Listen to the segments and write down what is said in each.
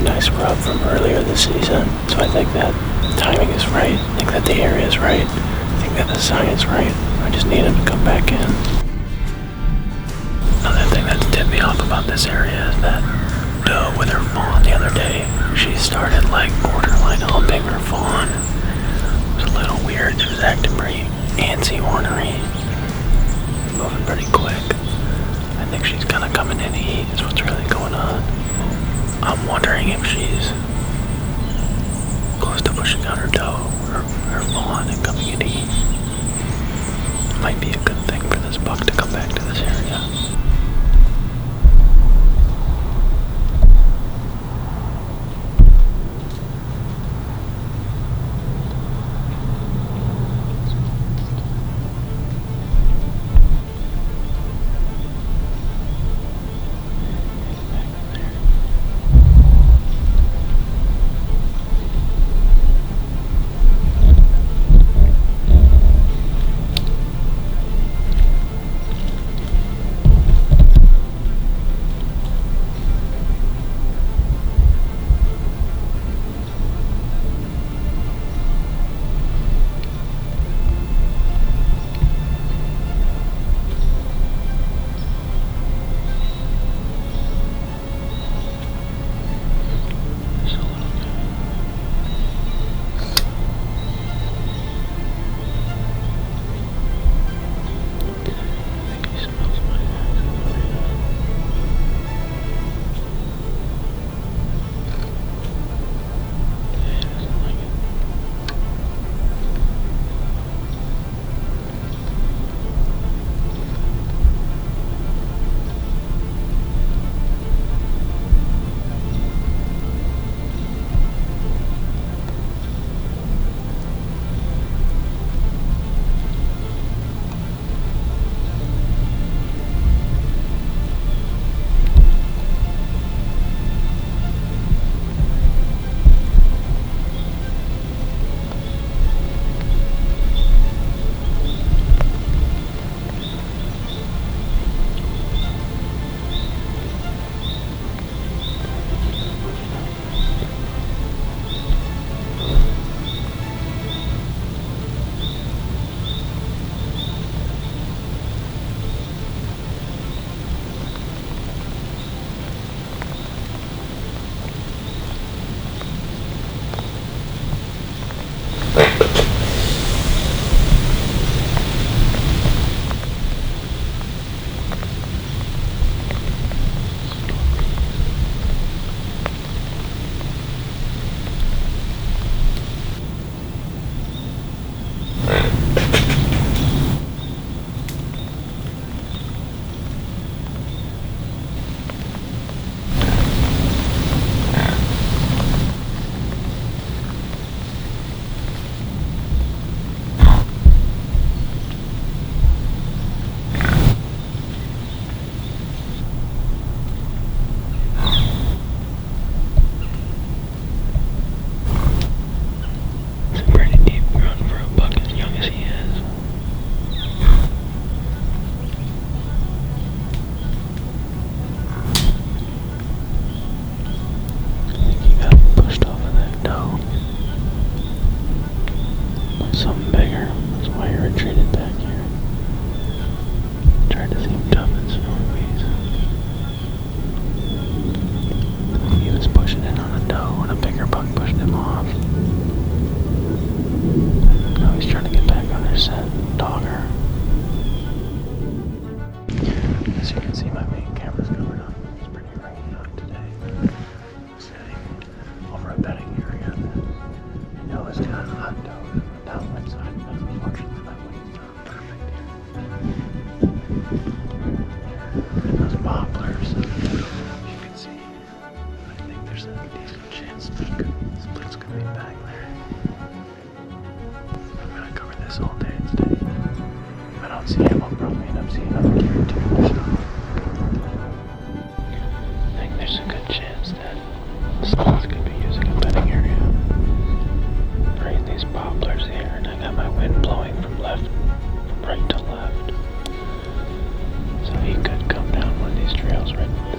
nice rut from earlier this season. So I think that timing is right. I think that the area is right. I think that the sign is right. I just need him to come back in. Another thing that tipped me off about this area is that doe with her fawn the other day, she started like borderline humping her fawn. It was a little weird. She was acting pretty antsy, ornery, moving pretty quick. I think she's kind of coming in heat is what's really going on. I'm wondering if she's close to pushing out her doe or her fawn and coming in heat. Might be a good thing for this buck to come back to this area.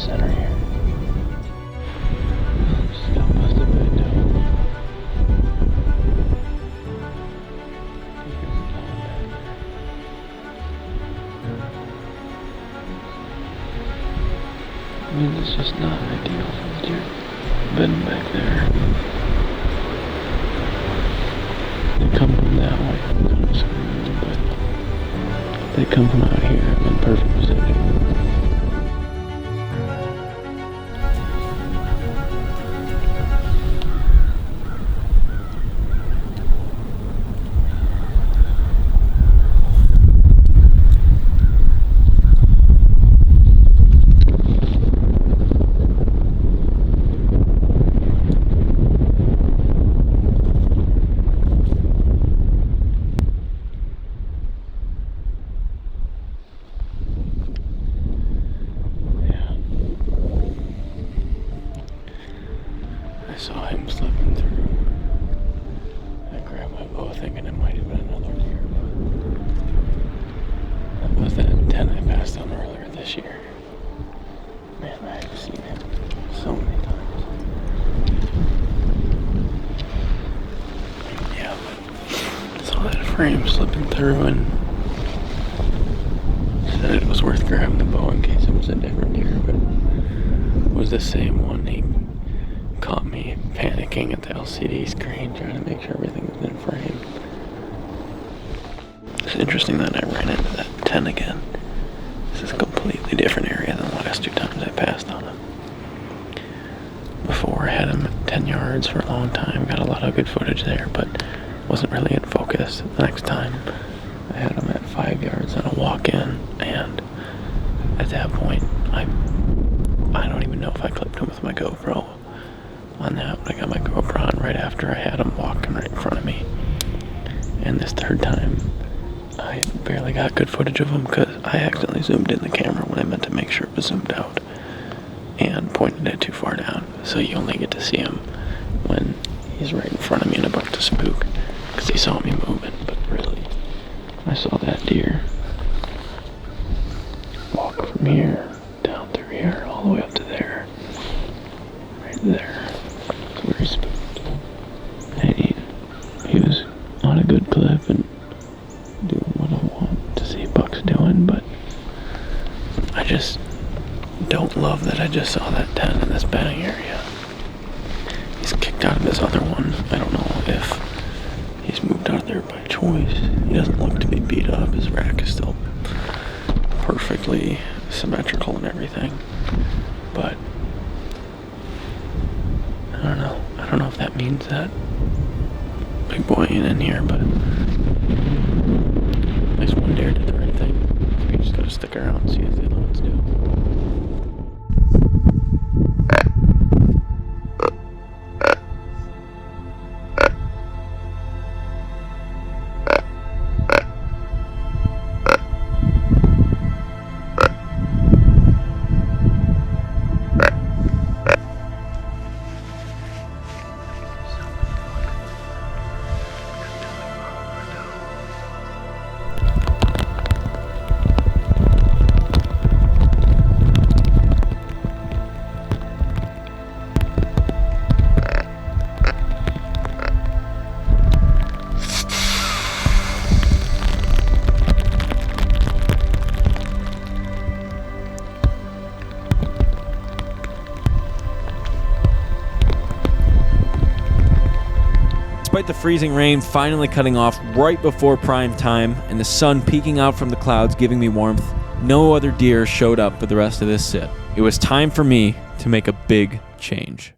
center here. been back there. They come from that way. I'm kind of screwed, but they come from out here. I'm in perfect position. I saw him slipping through. I grabbed my bow thinking it might have been another deer, but that was that 10 I passed on earlier this year. Man, I've seen him so many times. Yeah, but I saw that frame slipping through and said it was worth grabbing the bow in case it was a different deer, but it was the same one. He caught me panicking at the LCD screen trying to make sure everything was in frame. It's interesting that I ran into that 10 again. This is a completely different area than the last 2 times I passed on him. Before I had him at 10 yards for a long time, got a lot of good footage there, but wasn't really in focus. The next time I had him at 5 yards on a walk-in, and at that point I don't even know if I clipped him with my GoPro. On that, I got my GoPro on right after I had him walking right in front of me. And this third time, I barely got good footage of him because I accidentally zoomed in the camera when I meant to make sure it was zoomed out and pointed it too far down. So you only get to see him when he's right in front of me and about to spook because he saw me moving. But really, I saw that deer walk from here down through here all the way up to there. Right there. Where he spooked. And he was on a good clip and doing what I want to see bucks doing, but I just don't love that I just saw that 10 in this bedding area. He's kicked out of his other one. I don't know if he's moved out of there by choice. He doesn't look to be beat up. His rack is still perfectly symmetrical and everything, but I don't know if that means that big boy ain't in here, but at least one deer did the right thing. We just gotta stick around and see if the other ones do. Despite the freezing rain finally cutting off right before prime time and the sun peeking out from the clouds giving me warmth, no other deer showed up for the rest of this sit. It was time for me to make a big change.